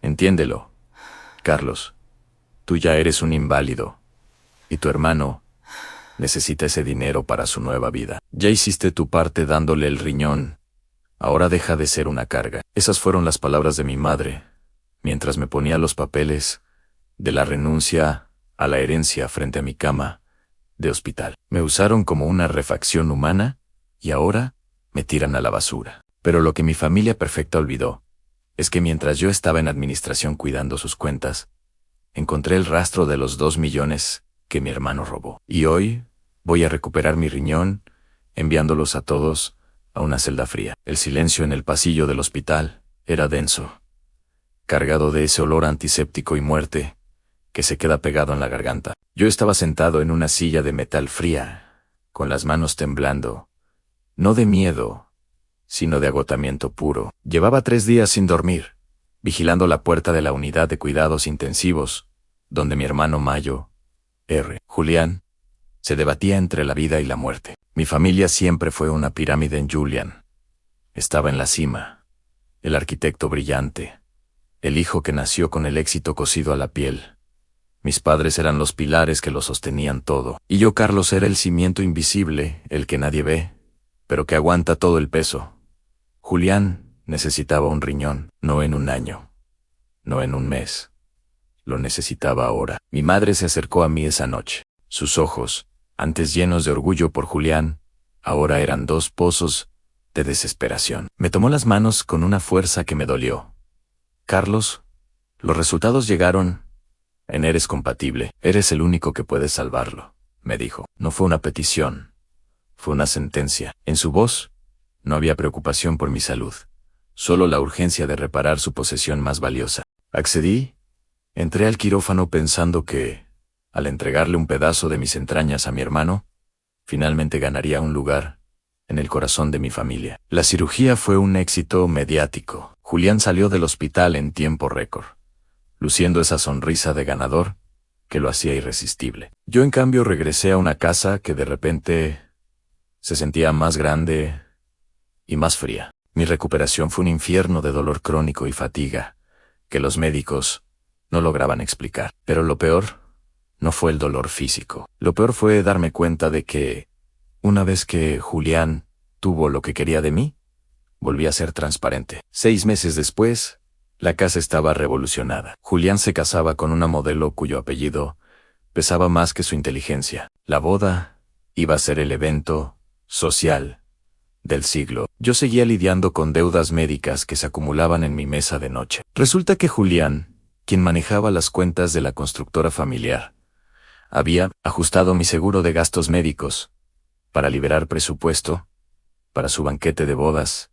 Entiéndelo, Carlos. Tú ya eres un inválido. Y tu hermano necesita ese dinero para su nueva vida. Ya hiciste tu parte dándole el riñón. Ahora deja de ser una carga. Esas fueron las palabras de mi madre, mientras me ponía los papeles de la renuncia a la herencia frente a mi cama de hospital. Me usaron como una refacción humana y ahora me tiran a la basura. Pero lo que mi familia perfecta olvidó es que mientras yo estaba en administración cuidando sus cuentas, encontré el rastro de los 2 millones que mi hermano robó. Y hoy voy a recuperar mi riñón, enviándolos a todos a una celda fría. El silencio en el pasillo del hospital era denso, cargado de ese olor antiséptico y muerte que se queda pegado en la garganta. Yo estaba sentado en una silla de metal fría, con las manos temblando, no de miedo, sino de agotamiento puro. Llevaba 3 días sin dormir, vigilando la puerta de la unidad de cuidados intensivos, donde mi hermano Mayo, Julián, se debatía entre la vida y la muerte. Mi familia siempre fue una pirámide en Julian. Estaba en la cima, el arquitecto brillante, el hijo que nació con el éxito cosido a la piel. Mis padres eran los pilares que lo sostenían todo. Y yo, Carlos, era el cimiento invisible, el que nadie ve, pero que aguanta todo el peso. Julián necesitaba un riñón, no en un año, no en un mes. Lo necesitaba ahora. Mi madre se acercó a mí esa noche. Sus ojos, antes llenos de orgullo por Julián, ahora eran 2 pozos de desesperación. Me tomó las manos con una fuerza que me dolió. Carlos, los resultados llegaron. Eres compatible. Eres el único que puede salvarlo, me dijo. No fue una petición. Fue una sentencia. En su voz no había preocupación por mi salud, solo la urgencia de reparar su posesión más valiosa. Accedí. Entré al quirófano pensando que, al entregarle un pedazo de mis entrañas a mi hermano, finalmente ganaría un lugar en el corazón de mi familia. La cirugía fue un éxito mediático. Julián salió del hospital en tiempo récord, luciendo esa sonrisa de ganador que lo hacía irresistible. Yo, en cambio, regresé a una casa que de repente se sentía más grande y más fría. Mi recuperación fue un infierno de dolor crónico y fatiga que los médicos no lograban explicar. Pero lo peor no fue el dolor físico. Lo peor fue darme cuenta de que, una vez que Julián tuvo lo que quería de mí, volví a ser transparente. 6 meses después, la casa estaba revolucionada. Julián se casaba con una modelo cuyo apellido pesaba más que su inteligencia. La boda iba a ser el evento social del siglo. Yo seguía lidiando con deudas médicas que se acumulaban en mi mesa de noche. Resulta que Julián, quien manejaba las cuentas de la constructora familiar, había ajustado mi seguro de gastos médicos para liberar presupuesto para su banquete de bodas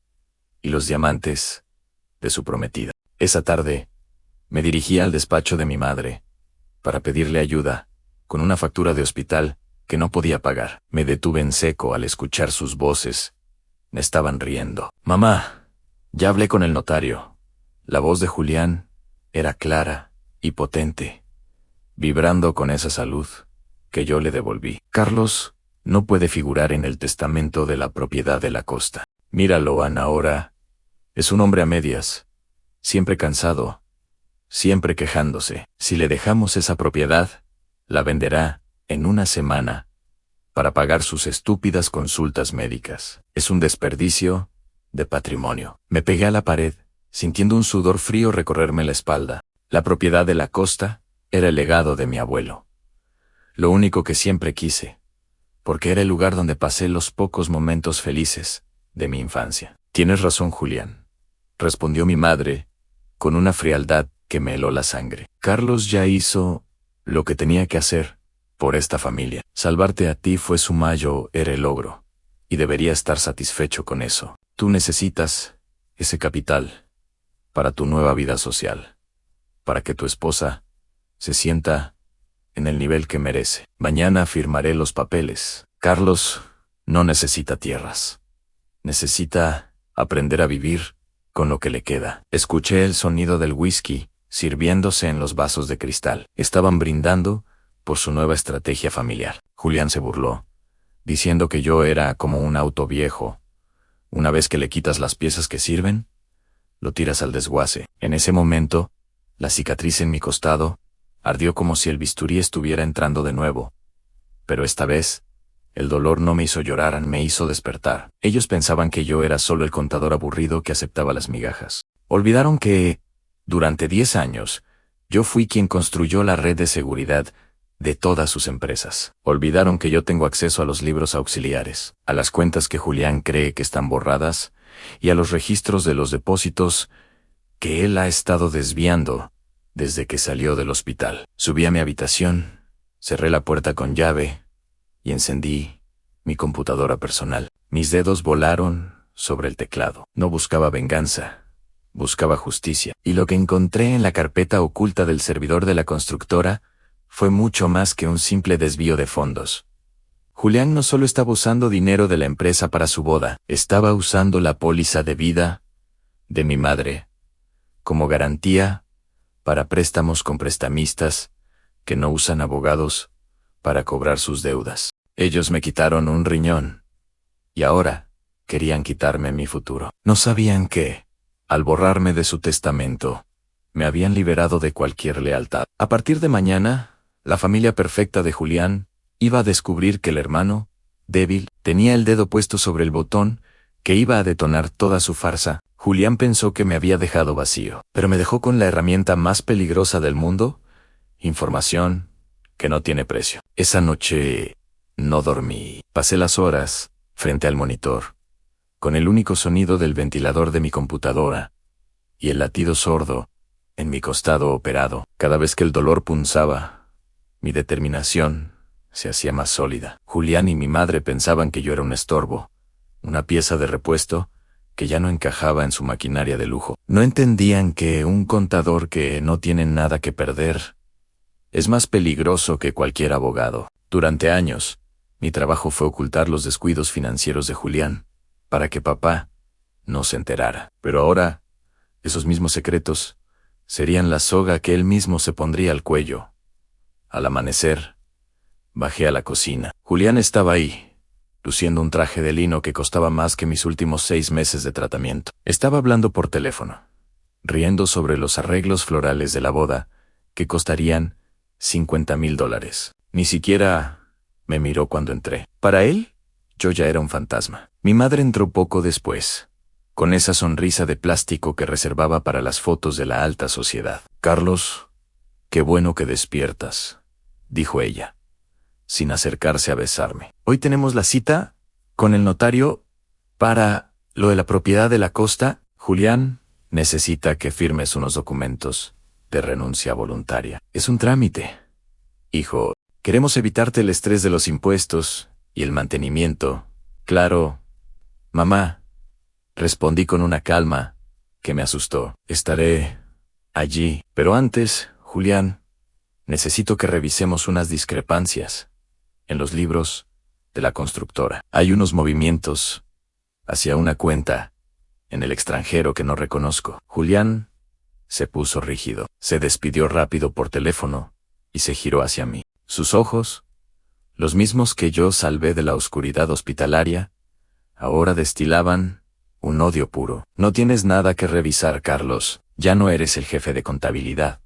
y los diamantes de su prometida. Esa tarde, me dirigí al despacho de mi madre para pedirle ayuda con una factura de hospital que no podía pagar. Me detuve en seco al escuchar sus voces. Me estaban riendo. Mamá, ya hablé con el notario. La voz de Julián era clara y potente, vibrando con esa salud que yo le devolví. Carlos no puede figurar en el testamento de la propiedad de la costa. Míralo, Ana, ahora es un hombre a medias, siempre cansado, siempre quejándose. Si le dejamos esa propiedad, la venderá en una semana para pagar sus estúpidas consultas médicas. Es un desperdicio de patrimonio. Me pegué a la pared, sintiendo un sudor frío recorrerme la espalda. La propiedad de la costa era el legado de mi abuelo. Lo único que siempre quise, porque era el lugar donde pasé los pocos momentos felices de mi infancia. Tienes razón, Julián, respondió mi madre, con una frialdad que me heló la sangre. Carlos ya hizo lo que tenía que hacer por esta familia. Salvarte a ti fue su Mayo, era el logro, y debería estar satisfecho con eso. Tú necesitas ese capital para tu nueva vida social, para que tu esposa se sienta en el nivel que merece. Mañana firmaré los papeles. Carlos no necesita tierras. Necesita aprender a vivir con lo que le queda. Escuché el sonido del whisky sirviéndose en los vasos de cristal. Estaban brindando por su nueva estrategia familiar. Julián se burló, diciendo que yo era como un auto viejo. Una vez que le quitas las piezas que sirven, lo tiras al desguace. En ese momento, La cicatriz en mi costado ardió como si el bisturí estuviera entrando de nuevo. Pero esta vez, el dolor no me hizo llorar, me hizo despertar. Ellos pensaban que yo era solo el contador aburrido que aceptaba las migajas. Olvidaron que, durante 10 años, yo fui quien construyó la red de seguridad de todas sus empresas. Olvidaron que yo tengo acceso a los libros auxiliares, a las cuentas que Julián cree que están borradas, y a los registros de los depósitos que él ha estado desviando desde que salió del hospital. Subí a mi habitación, cerré la puerta con llave y encendí mi computadora personal. Mis dedos volaron sobre el teclado. No buscaba venganza, buscaba justicia. Y lo que encontré en la carpeta oculta del servidor de la constructora fue mucho más que un simple desvío de fondos. Julián no solo estaba usando dinero de la empresa para su boda, estaba usando la póliza de vida de mi madre como garantía para préstamos con prestamistas que no usan abogados para cobrar sus deudas. Ellos me quitaron un riñón y ahora querían quitarme mi futuro. No sabían que, al borrarme de su testamento, me habían liberado de cualquier lealtad. A partir de mañana, la familia perfecta de Julián iba a descubrir que el hermano, débil, tenía el dedo puesto sobre el botón que iba a detonar toda su farsa. Julián pensó que me había dejado vacío, pero me dejó con la herramienta más peligrosa del mundo, información que no tiene precio. Esa noche no dormí. Pasé las horas frente al monitor, con el único sonido del ventilador de mi computadora y el latido sordo en mi costado operado. Cada vez que el dolor punzaba, mi determinación se hacía más sólida. Julián y mi madre pensaban que yo era un estorbo, una pieza de repuesto que ya no encajaba en su maquinaria de lujo. No entendían que un contador que no tiene nada que perder es más peligroso que cualquier abogado. Durante años, mi trabajo fue ocultar los descuidos financieros de Julián, para que papá no se enterara. Pero ahora, esos mismos secretos serían la soga que él mismo se pondría al cuello. Al amanecer, bajé a la cocina. Julián estaba ahí, luciendo un traje de lino que costaba más que mis últimos 6 meses de tratamiento. Estaba hablando por teléfono, riendo sobre los arreglos florales de la boda, que costarían $50,000. Ni siquiera me miró cuando entré. Para él, yo ya era un fantasma. Mi madre entró poco después, con esa sonrisa de plástico que reservaba para las fotos de la alta sociedad. «Carlos, qué bueno que despiertas», dijo ella, sin acercarse a besarme. «Hoy tenemos la cita con el notario para lo de la propiedad de la costa. Julián necesita que firmes unos documentos de renuncia voluntaria. Es un trámite. Hijo, queremos evitarte el estrés de los impuestos y el mantenimiento». «Claro, mamá», respondí con una calma que me asustó. «Estaré allí. Pero antes, Julián, necesito que revisemos unas discrepancias en los libros de la constructora. Hay unos movimientos hacia una cuenta en el extranjero que no reconozco». Julián se puso rígido. Se despidió rápido por teléfono y se giró hacia mí. Sus ojos, los mismos que yo salvé de la oscuridad hospitalaria, ahora destilaban un odio puro. «No tienes nada que revisar, Carlos. Ya no eres el jefe de contabilidad.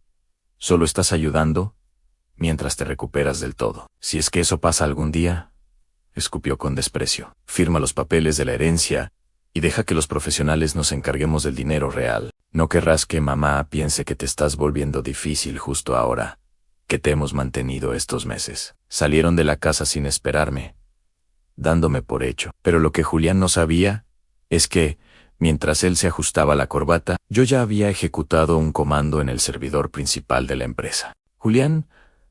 Solo estás ayudando mientras te recuperas del todo. Si es que eso pasa algún día», escupió con desprecio, «firma los papeles de la herencia y deja que los profesionales nos encarguemos del dinero real. No querrás que mamá piense que te estás volviendo difícil justo ahora que te hemos mantenido estos meses». Salieron de la casa sin esperarme, dándome por hecho. Pero lo que Julián no sabía es que, mientras él se ajustaba la corbata, yo ya había ejecutado un comando en el servidor principal de la empresa. Julián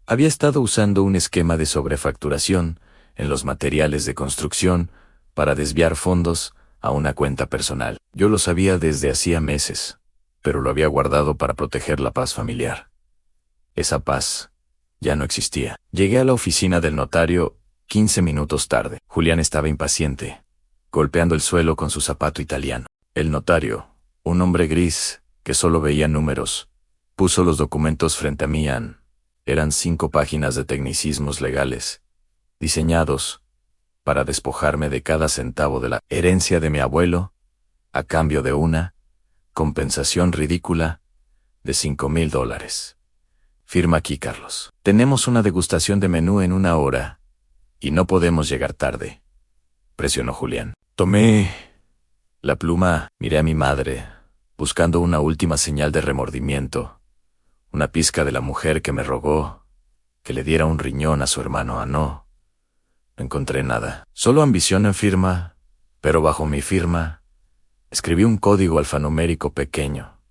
había estado usando un esquema de sobrefacturación en los materiales de construcción para desviar fondos a una cuenta personal. Yo lo sabía desde hacía meses, pero lo había guardado para proteger la paz familiar. Esa paz ya no existía. Llegué a la oficina del notario 15 minutos tarde. Julián estaba impaciente, golpeando el suelo con su zapato italiano. El notario, un hombre gris que solo veía números, puso los documentos frente a mí. Eran 5 páginas de tecnicismos legales, diseñados para despojarme de cada centavo de la herencia de mi abuelo, a cambio de una compensación ridícula de $5,000. Firma aquí, Carlos. Tenemos una degustación de menú en 1 hora y no podemos llegar tarde, presionó Julián. Tomé la pluma, miré a mi madre, buscando una última señal de remordimiento, una pizca de la mujer que me rogó que le diera un riñón a su hermano. No encontré nada. Solo ambición en firma, pero bajo mi firma escribí un código alfanumérico pequeño,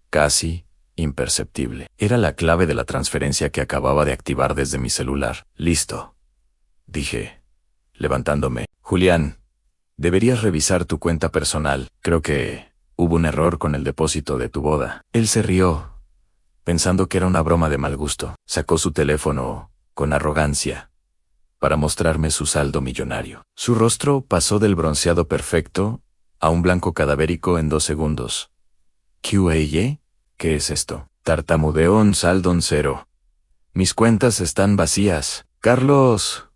casi imperceptible. Era la clave de la transferencia que acababa de activar desde mi celular. Listo, dije, levantándome. Julián, deberías revisar tu cuenta personal. Creo que hubo un error con el depósito de tu boda. Él se rió, pensando que era una broma de mal gusto. Sacó su teléfono con arrogancia para mostrarme su saldo millonario. Su rostro pasó del bronceado perfecto a un blanco cadavérico en 2 segundos. ¿QAY? ¿Qué es esto? Tartamudeó. Un saldo en 0. Mis cuentas están vacías. Carlos,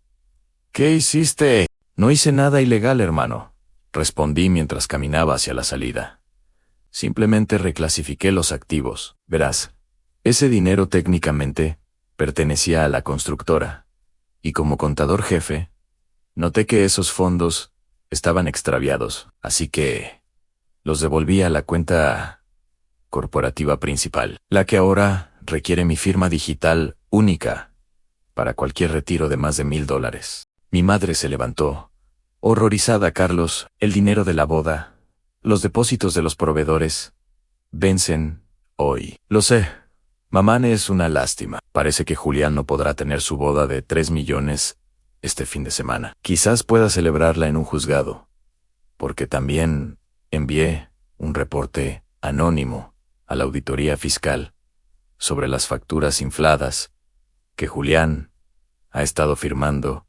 ¿qué hiciste? No hice nada ilegal, hermano, respondí mientras caminaba hacia la salida. Simplemente reclasifiqué los activos. Verás, ese dinero técnicamente pertenecía a la constructora, y como contador jefe, noté que esos fondos estaban extraviados, así que los devolví a la cuenta corporativa principal, la que ahora requiere mi firma digital única para cualquier retiro de más de $1,000. Mi madre se levantó, horrorizada. Carlos, el dinero de la boda, los depósitos de los proveedores, vencen hoy. Lo sé. Mamá, es una lástima. Parece que Julián no podrá tener su boda de 3 millones este fin de semana. Quizás pueda celebrarla en un juzgado, porque también envié un reporte anónimo a la auditoría fiscal sobre las facturas infladas que Julián ha estado firmando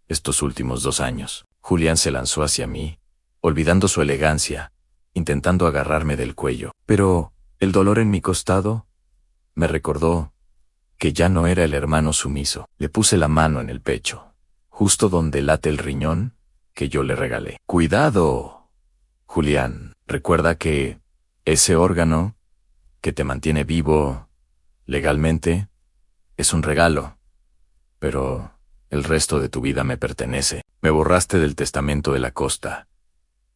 estos últimos 2 años. Julián se lanzó hacia mí, olvidando su elegancia, intentando agarrarme del cuello. Pero el dolor en mi costado me recordó que ya no era el hermano sumiso. Le puse la mano en el pecho, justo donde late el riñón que yo le regalé. Cuidado, Julián. Recuerda que ese órgano que te mantiene vivo legalmente es un regalo, pero el resto de tu vida me pertenece. Me borraste del testamento de la costa,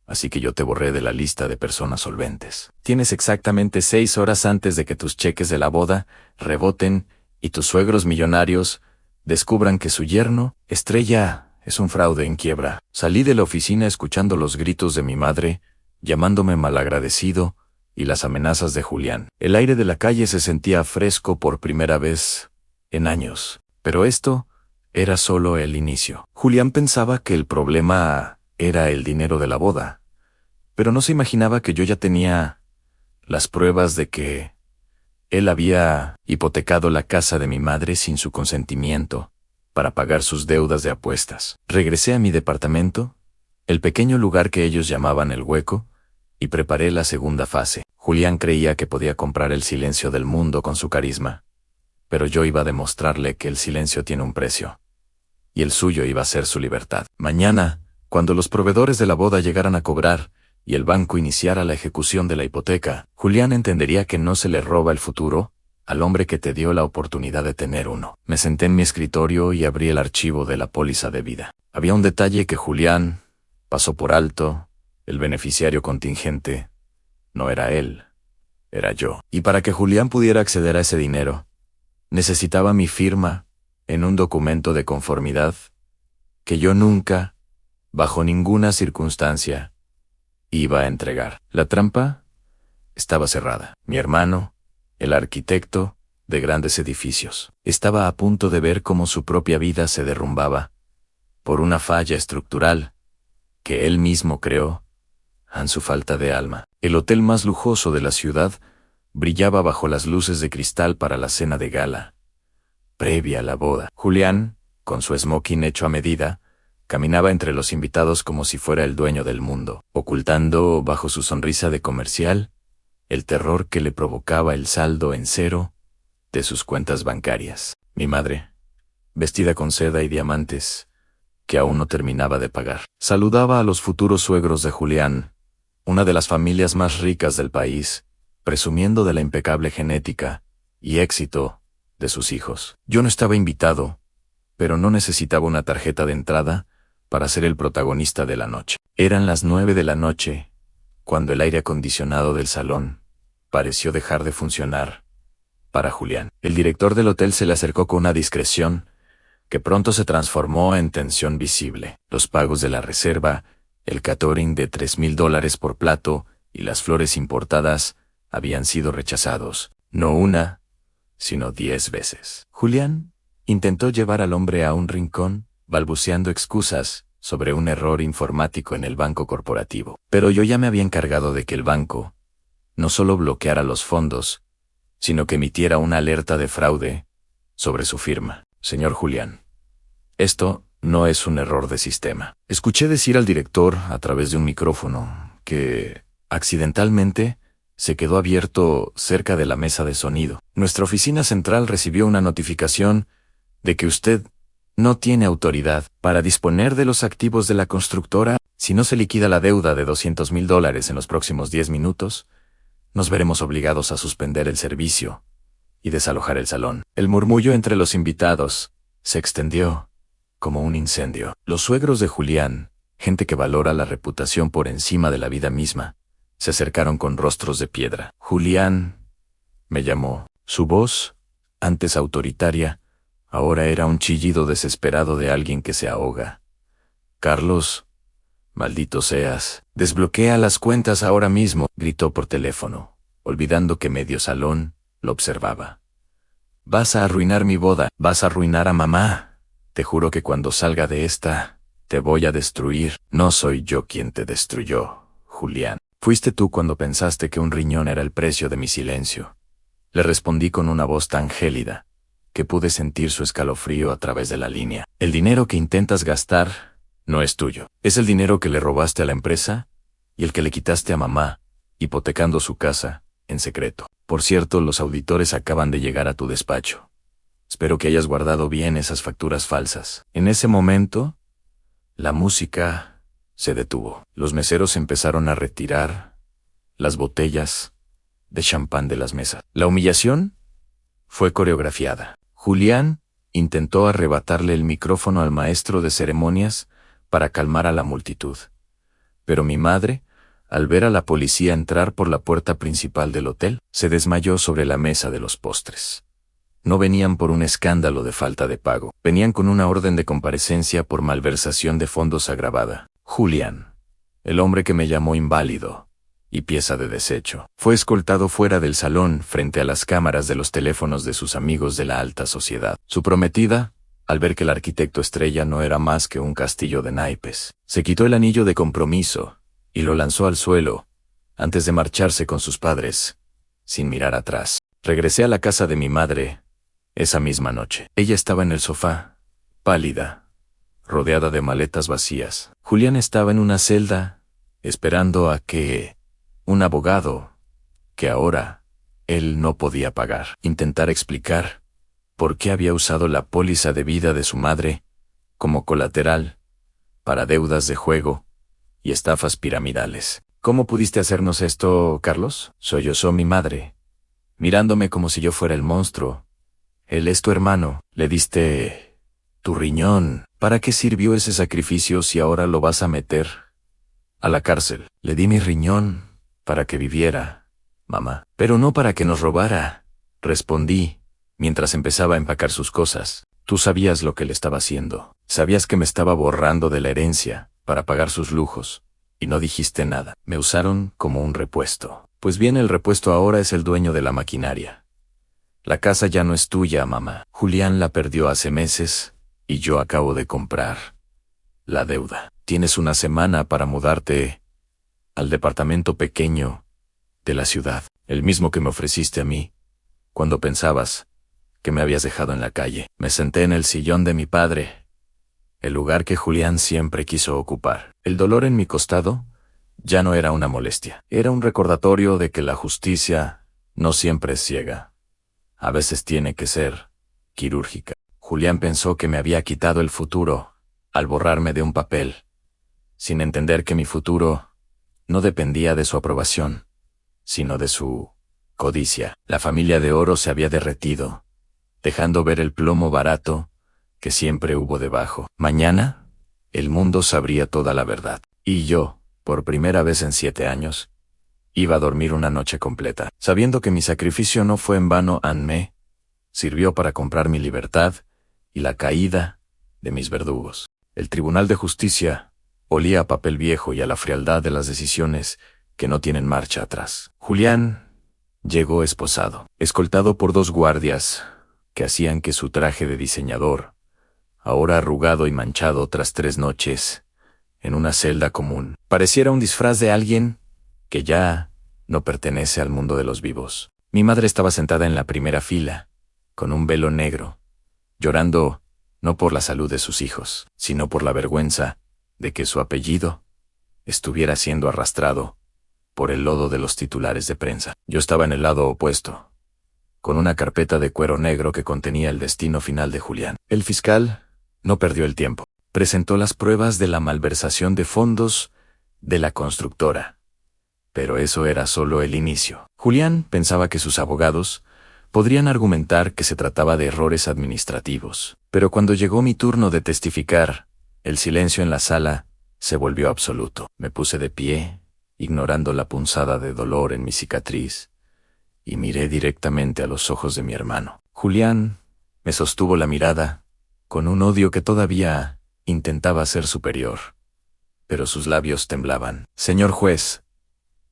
así que yo te borré de la lista de personas solventes. Tienes exactamente 6 horas antes de que tus cheques de la boda reboten y tus suegros millonarios descubran que su yerno, Estrella, es un fraude en quiebra. Salí de la oficina escuchando los gritos de mi madre, llamándome malagradecido, y las amenazas de Julián. El aire de la calle se sentía fresco por primera vez en años, pero esto era solo el inicio. Julián pensaba que el problema era el dinero de la boda, pero no se imaginaba que yo ya tenía las pruebas de que él había hipotecado la casa de mi madre sin su consentimiento para pagar sus deudas de apuestas. Regresé a mi departamento, el pequeño lugar que ellos llamaban El Hueco, y preparé la segunda fase. Julián creía que podía comprar el silencio del mundo con su carisma, pero yo iba a demostrarle que el silencio tiene un precio, y el suyo iba a ser su libertad. Mañana, cuando los proveedores de la boda llegaran a cobrar y el banco iniciara la ejecución de la hipoteca, Julián entendería que no se le roba el futuro al hombre que te dio la oportunidad de tener uno. Me senté en mi escritorio y abrí el archivo de la póliza de vida. Había un detalle que Julián pasó por alto. El beneficiario contingente no era él, era yo. Y para que Julián pudiera acceder a ese dinero, necesitaba mi firma en un documento de conformidad que yo nunca, bajo ninguna circunstancia, iba a entregar. La trampa estaba cerrada. Mi hermano, el arquitecto de grandes edificios, estaba a punto de ver cómo su propia vida se derrumbaba por una falla estructural que él mismo creó en su falta de alma. El hotel más lujoso de la ciudad brillaba bajo las luces de cristal para la cena de gala previa a la boda. Julián, con su smoking hecho a medida, caminaba entre los invitados como si fuera el dueño del mundo, ocultando bajo su sonrisa de comercial el terror que le provocaba el saldo en 0 de sus cuentas bancarias. Mi madre, vestida con seda y diamantes, que aún no terminaba de pagar, saludaba a los futuros suegros de Julián, una de las familias más ricas del país, presumiendo de la impecable genética y éxito de sus hijos. Yo no estaba invitado, pero no necesitaba una tarjeta de entrada para ser el protagonista de la noche. Eran las 9 de la noche, cuando el aire acondicionado del salón pareció dejar de funcionar para Julián. El director del hotel se le acercó con una discreción que pronto se transformó en tensión visible. Los pagos de la reserva, el catering de $3,000 por plato y las flores importadas habían sido rechazados, no una, sino 10 veces. Julián intentó llevar al hombre a un rincón, balbuceando excusas sobre un error informático en el banco corporativo. Pero yo ya me había encargado de que el banco no solo bloqueara los fondos, sino que emitiera una alerta de fraude sobre su firma. Señor Julián, esto no es un error de sistema. Escuché decir al director a través de un micrófono que, accidentalmente, se quedó abierto cerca de la mesa de sonido. Nuestra oficina central recibió una notificación de que usted no tiene autoridad para disponer de los activos de la constructora. Si no se liquida la deuda de $200,000 en los próximos 10 minutos, nos veremos obligados a suspender el servicio y desalojar el salón. El murmullo entre los invitados se extendió como un incendio. Los suegros de Julián, gente que valora la reputación por encima de la vida misma, se acercaron con rostros de piedra. Julián me llamó. Su voz, antes autoritaria, ahora era un chillido desesperado de alguien que se ahoga. Carlos, maldito seas, desbloquea las cuentas ahora mismo, gritó por teléfono, olvidando que medio salón lo observaba. Vas a arruinar mi boda, vas a arruinar a mamá. Te juro que cuando salga de esta, te voy a destruir. No soy yo quien te destruyó, Julián. Fuiste tú cuando pensaste que un riñón era el precio de mi silencio. Le respondí con una voz tan gélida que pude sentir su escalofrío a través de la línea. El dinero que intentas gastar no es tuyo. Es el dinero que le robaste a la empresa y el que le quitaste a mamá, hipotecando su casa en secreto. Por cierto, los auditores acaban de llegar a tu despacho. Espero que hayas guardado bien esas facturas falsas. En ese momento, la música se detuvo. Los meseros empezaron a retirar las botellas de champán de las mesas. La humillación fue coreografiada. Julián intentó arrebatarle el micrófono al maestro de ceremonias para calmar a la multitud. Pero mi madre, al ver a la policía entrar por la puerta principal del hotel, se desmayó sobre la mesa de los postres. No venían por un escándalo de falta de pago, venían con una orden de comparecencia por malversación de fondos agravada. Julián, el hombre que me llamó inválido y pieza de desecho, fue escoltado fuera del salón frente a las cámaras de los teléfonos de sus amigos de la alta sociedad. Su prometida, al ver que el arquitecto estrella no era más que un castillo de naipes, se quitó el anillo de compromiso y lo lanzó al suelo antes de marcharse con sus padres, sin mirar atrás. Regresé a la casa de mi madre esa misma noche. Ella estaba en el sofá, pálida, rodeada de maletas vacías. Julián estaba en una celda, esperando a que un abogado, que ahora él no podía pagar, intentara explicar por qué había usado la póliza de vida de su madre como colateral para deudas de juego y estafas piramidales. ¿Cómo pudiste hacernos esto, Carlos? Sollozó mi madre, mirándome como si yo fuera el monstruo. Él es tu hermano. Le diste tu riñón. ¿Para qué sirvió ese sacrificio si ahora lo vas a meter a la cárcel? Le di mi riñón para que viviera, mamá. Pero no para que nos robara, respondí, mientras empezaba a empacar sus cosas. Tú sabías lo que le estaba haciendo. Sabías que me estaba borrando de la herencia para pagar sus lujos, y no dijiste nada. Me usaron como un repuesto. Pues bien, el repuesto ahora es el dueño de la maquinaria. La casa ya no es tuya, mamá. Julián la perdió hace meses, y yo acabo de comprar la deuda. Tienes una semana para mudarte al departamento pequeño de la ciudad, el mismo que me ofreciste a mí, cuando pensabas que me habías dejado en la calle. Me senté en el sillón de mi padre, el lugar que Julián siempre quiso ocupar. El dolor en mi costado ya no era una molestia, era un recordatorio de que la justicia no siempre es ciega. A veces tiene que ser quirúrgica. Julián pensó que me había quitado el futuro al borrarme de un papel, sin entender que mi futuro no dependía de su aprobación, sino de su codicia. La familia de Oro se había derretido, dejando ver el plomo barato que siempre hubo debajo. Mañana, el mundo sabría toda la verdad. Y yo, por primera vez en 7 años, iba a dormir una noche completa, sabiendo que mi sacrificio no fue en vano. Anme sirvió para comprar mi libertad y la caída de mis verdugos. El Tribunal de Justicia olía a papel viejo y a la frialdad de las decisiones que no tienen marcha atrás. Julián llegó esposado, escoltado por 2 guardias que hacían que su traje de diseñador, ahora arrugado y manchado tras 3 noches en una celda común, pareciera un disfraz de alguien que ya no pertenece al mundo de los vivos. Mi madre estaba sentada en la primera fila, con un velo negro, llorando no por la salud de sus hijos, sino por la vergüenza de que su apellido estuviera siendo arrastrado por el lodo de los titulares de prensa. Yo estaba en el lado opuesto, con una carpeta de cuero negro que contenía el destino final de Julián. El fiscal no perdió el tiempo. Presentó las pruebas de la malversación de fondos de la constructora. Pero eso era solo el inicio. Julián pensaba que sus abogados podrían argumentar que se trataba de errores administrativos. Pero cuando llegó mi turno de testificar, el silencio en la sala se volvió absoluto. Me puse de pie, ignorando la punzada de dolor en mi cicatriz, y miré directamente a los ojos de mi hermano. Julián me sostuvo la mirada, con un odio que todavía intentaba ser superior, pero sus labios temblaban. Señor juez,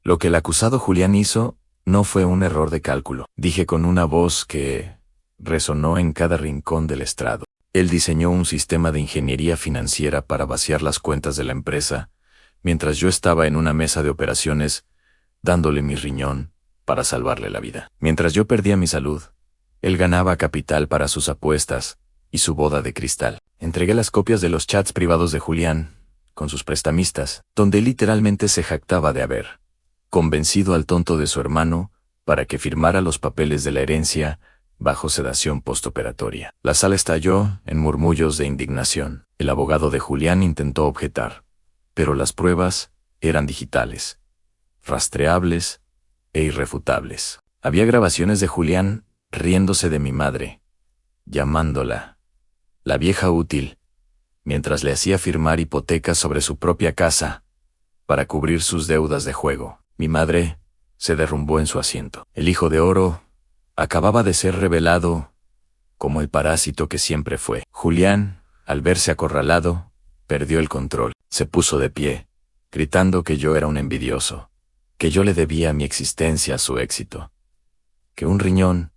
lo que el acusado Julián hizo no fue un error de cálculo, dije con una voz que resonó en cada rincón del estrado. Él diseñó un sistema de ingeniería financiera para vaciar las cuentas de la empresa, mientras yo estaba en una mesa de operaciones dándole mi riñón para salvarle la vida. Mientras yo perdía mi salud, él ganaba capital para sus apuestas y su boda de cristal. Entregué las copias de los chats privados de Julián con sus prestamistas, donde literalmente se jactaba de haber convencido al tonto de su hermano para que firmara los papeles de la herencia bajo sedación postoperatoria. La sala estalló en murmullos de indignación. El abogado de Julián intentó objetar, pero las pruebas eran digitales, rastreables e irrefutables. Había grabaciones de Julián riéndose de mi madre, llamándola la vieja útil, mientras le hacía firmar hipotecas sobre su propia casa para cubrir sus deudas de juego. Mi madre se derrumbó en su asiento. El hijo de Oro acababa de ser revelado como el parásito que siempre fue. Julián, al verse acorralado, perdió el control. Se puso de pie, gritando que yo era un envidioso, que yo le debía mi existencia a su éxito, que un riñón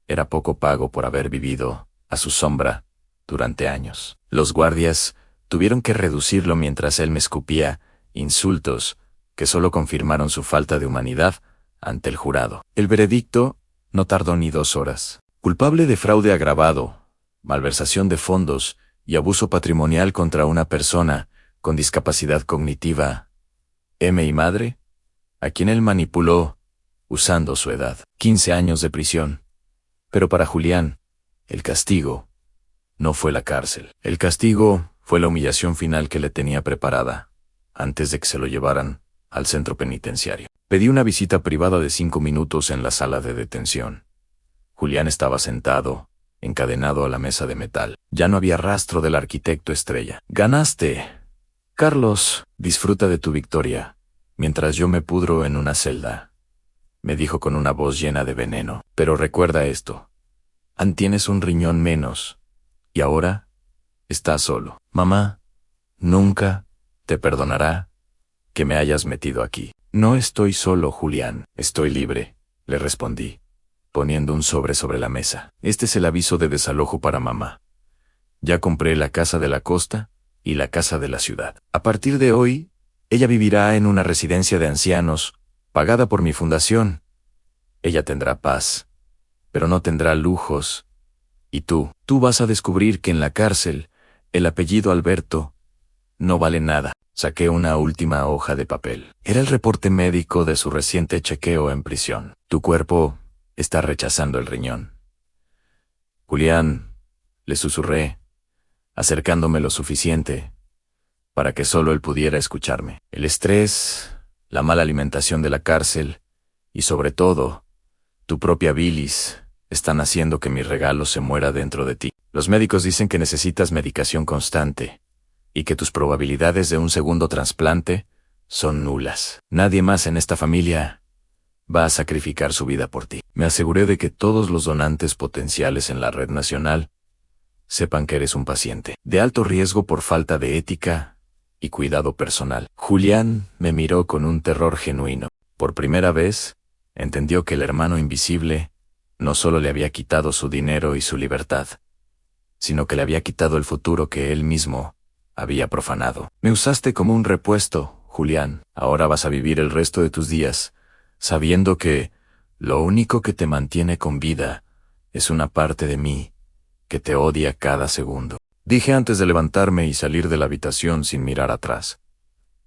era poco pago por haber vivido a su sombra durante años. Los guardias tuvieron que reducirlo mientras él me escupía insultos que solo confirmaron su falta de humanidad ante el jurado. El veredicto no tardó ni 2 horas. Culpable de fraude agravado, malversación de fondos y abuso patrimonial contra una persona con discapacidad cognitiva, M y madre, a quien él manipuló usando su edad. 15 años de prisión. Pero para Julián, el castigo no fue la cárcel. El castigo fue la humillación final que le tenía preparada antes de que se lo llevaran al centro penitenciario. Pedí una visita privada de 5 minutos en la sala de detención. Julián estaba sentado, encadenado a la mesa de metal. Ya no había rastro del arquitecto estrella. Ganaste, Carlos. Disfruta de tu victoria, mientras yo me pudro en una celda, me dijo con una voz llena de veneno. Pero recuerda esto. Tienes un riñón menos, y ahora estás solo. Mamá nunca te perdonará que me hayas metido aquí. No estoy solo, Julián. Estoy libre, le respondí, poniendo un sobre la mesa. Este es el aviso de desalojo para mamá. Ya compré la casa de la costa y la casa de la ciudad. A partir de hoy, ella vivirá en una residencia de ancianos, pagada por mi fundación. Ella tendrá paz, pero no tendrá lujos. Y tú vas a descubrir que en la cárcel, el apellido Alberto no vale nada. Saqué una última hoja de papel. Era el reporte médico de su reciente chequeo en prisión. Tu cuerpo está rechazando el riñón. Julián, le susurré, acercándome lo suficiente para que solo él pudiera escucharme. El estrés, la mala alimentación de la cárcel y sobre todo, Tu propia bilis están haciendo que mi regalo se muera dentro de ti. Los médicos dicen que necesitas medicación constante y que tus probabilidades de un segundo trasplante son nulas. Nadie más en esta familia va a sacrificar su vida por ti. Me aseguré de que todos los donantes potenciales en la red nacional sepan que eres un paciente de alto riesgo por falta de ética y cuidado personal. Julián me miró con un terror genuino. Por primera vez, entendió que el hermano invisible no solo le había quitado su dinero y su libertad, sino que le había quitado el futuro que él mismo había profanado. Me usaste como un repuesto, Julián. Ahora vas a vivir el resto de tus días sabiendo que lo único que te mantiene con vida es una parte de mí que te odia cada segundo. Dije antes de levantarme y salir de la habitación sin mirar atrás.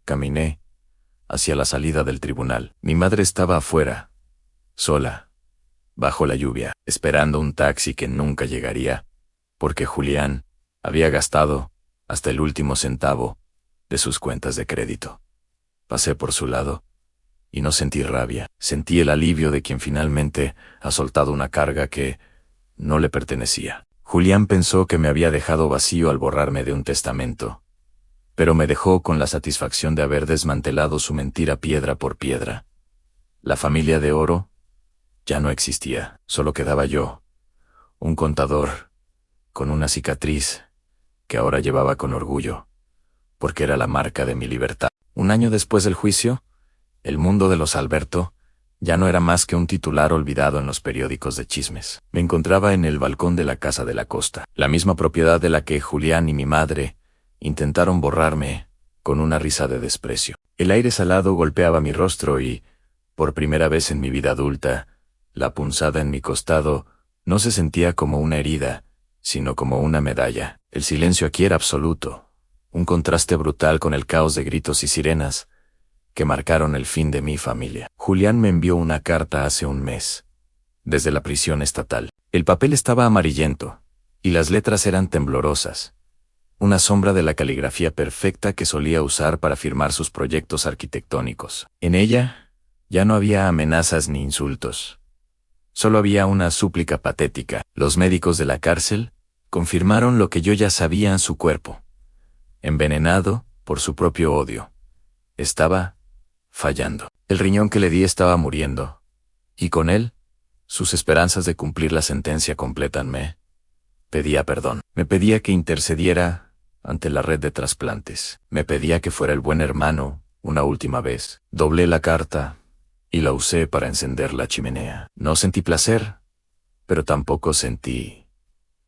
Caminé hacia la salida del tribunal. Mi madre estaba afuera, sola, bajo la lluvia, esperando un taxi que nunca llegaría, porque Julián había gastado hasta el último centavo de sus cuentas de crédito. Pasé por su lado y no sentí rabia. Sentí el alivio de quien finalmente ha soltado una carga que no le pertenecía. Julián pensó que me había dejado vacío al borrarme de un testamento, pero me dejó con la satisfacción de haber desmantelado su mentira piedra por piedra. La familia de oro ya no existía, solo quedaba yo, un contador, con una cicatriz que ahora llevaba con orgullo, porque era la marca de mi libertad. Un año después del juicio, el mundo de los Alberto ya no era más que un titular olvidado en los periódicos de chismes. Me encontraba en el balcón de la casa de la costa, la misma propiedad de la que Julián y mi madre intentaron borrarme con una risa de desprecio. El aire salado golpeaba mi rostro y, por primera vez en mi vida adulta, la punzada en mi costado no se sentía como una herida, sino como una medalla. El silencio aquí era absoluto, un contraste brutal con el caos de gritos y sirenas que marcaron el fin de mi familia. Julián me envió una carta hace un mes, desde la prisión estatal. El papel estaba amarillento, y las letras eran temblorosas, una sombra de la caligrafía perfecta que solía usar para firmar sus proyectos arquitectónicos. En ella ya no había amenazas ni insultos. Solo había una súplica patética. Los médicos de la cárcel confirmaron lo que yo ya sabía en su cuerpo. Envenenado por su propio odio. Estaba fallando. El riñón que le di estaba muriendo. Y con él, sus esperanzas de cumplir la sentencia completanme. Pedía perdón. Me pedía que intercediera ante la red de trasplantes. Me pedía que fuera el buen hermano una última vez. Doblé la carta y la usé para encender la chimenea. No sentí placer, pero tampoco sentí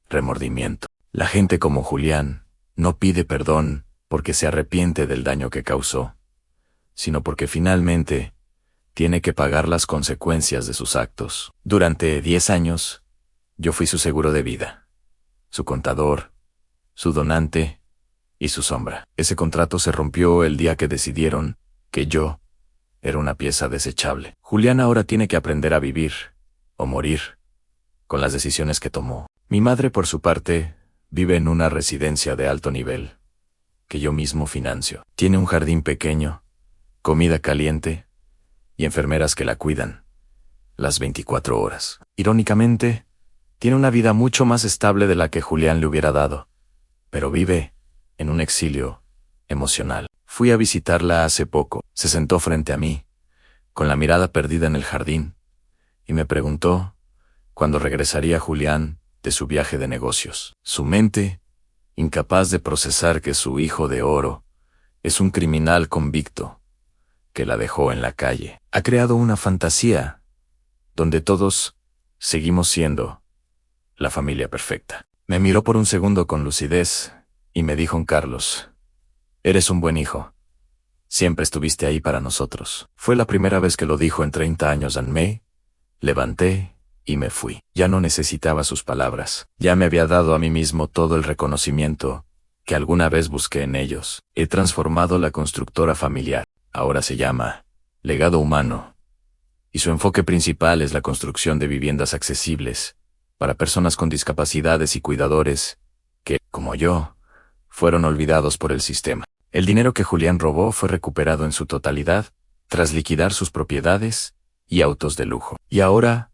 remordimiento. La gente como Julián no pide perdón porque se arrepiente del daño que causó, sino porque finalmente tiene que pagar las consecuencias de sus actos. Durante 10 años, yo fui su seguro de vida, su contador, su donante y su sombra. Ese contrato se rompió el día que decidieron que yo era una pieza desechable. Julián ahora tiene que aprender a vivir, o morir, con las decisiones que tomó. Mi madre, por su parte, vive en una residencia de alto nivel, que yo mismo financio. Tiene un jardín pequeño, comida caliente y enfermeras que la cuidan las 24 horas. Irónicamente, tiene una vida mucho más estable de la que Julián le hubiera dado, pero vive en un exilio emocional. Fui a visitarla hace poco. Se sentó frente a mí, con la mirada perdida en el jardín, y me preguntó cuándo regresaría Julián de su viaje de negocios. Su mente, incapaz de procesar que su hijo de oro es un criminal convicto que la dejó en la calle. Ha creado una fantasía donde todos seguimos siendo la familia perfecta. Me miró por un segundo con lucidez y me dijo: Carlos, eres un buen hijo. Siempre estuviste ahí para nosotros. Fue la primera vez que lo dijo en 30 años. Me levanté y me fui. Ya no necesitaba sus palabras. Ya me había dado a mí mismo todo el reconocimiento que alguna vez busqué en ellos. He transformado la constructora familiar. Ahora se llama Legado Humano, y su enfoque principal es la construcción de viviendas accesibles para personas con discapacidades y cuidadores que, como yo, fueron olvidados por el sistema. El dinero que Julián robó fue recuperado en su totalidad tras liquidar sus propiedades y autos de lujo. Y ahora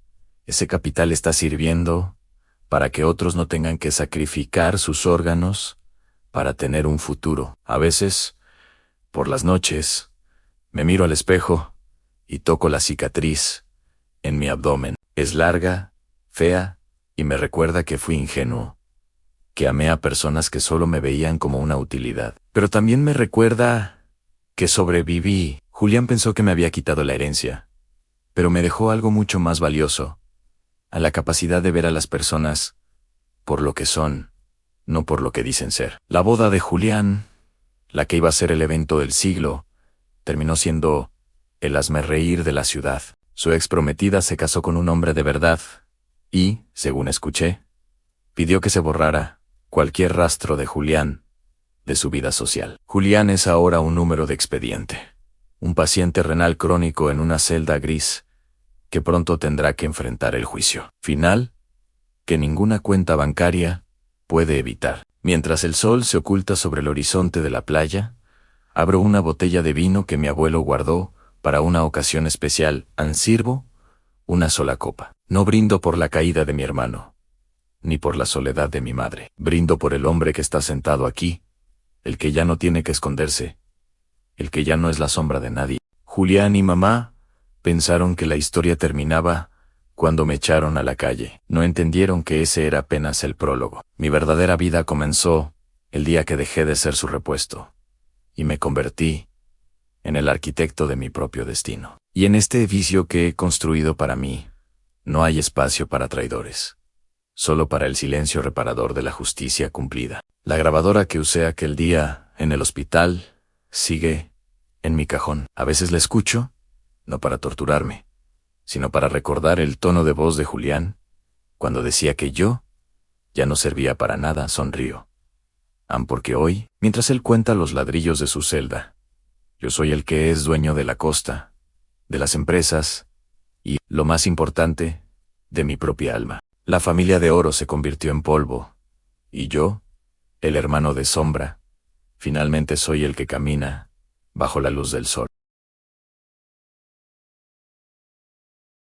Ese capital está sirviendo para que otros no tengan que sacrificar sus órganos para tener un futuro. A veces, por las noches, me miro al espejo y toco la cicatriz en mi abdomen. Es larga, fea, y me recuerda que fui ingenuo, que amé a personas que solo me veían como una utilidad. Pero también me recuerda que sobreviví. Julián pensó que me había quitado la herencia, pero me dejó algo mucho más valioso, a la capacidad de ver a las personas por lo que son, no por lo que dicen ser. La boda de Julián, la que iba a ser el evento del siglo, terminó siendo el hazmerreír de la ciudad. Su ex prometida se casó con un hombre de verdad y, según escuché, pidió que se borrara cualquier rastro de Julián de su vida social. Julián es ahora un número de expediente, un paciente renal crónico en una celda gris que pronto tendrá que enfrentar el juicio final que ninguna cuenta bancaria puede evitar. Mientras el sol se oculta sobre el horizonte de la playa, abro una botella de vino que mi abuelo guardó para una ocasión especial. Sirvo una sola copa. No brindo por la caída de mi hermano, ni por la soledad de mi madre. Brindo por el hombre que está sentado aquí, el que ya no tiene que esconderse, el que ya no es la sombra de nadie. Julián y mamá pensaron que la historia terminaba cuando me echaron a la calle. No entendieron que ese era apenas el prólogo. Mi verdadera vida comenzó el día que dejé de ser su repuesto y me convertí en el arquitecto de mi propio destino. Y en este edificio que he construido para mí, no hay espacio para traidores, solo para el silencio reparador de la justicia cumplida. La grabadora que usé aquel día en el hospital sigue en mi cajón. A veces la escucho, no para torturarme, sino para recordar el tono de voz de Julián cuando decía que yo ya no servía para nada. Sonrío. Porque hoy, mientras él cuenta los ladrillos de su celda, yo soy el que es dueño de la costa, de las empresas y, lo más importante, de mi propia alma. La familia de oro se convirtió en polvo, y yo, el hermano de sombra, finalmente soy el que camina bajo la luz del sol.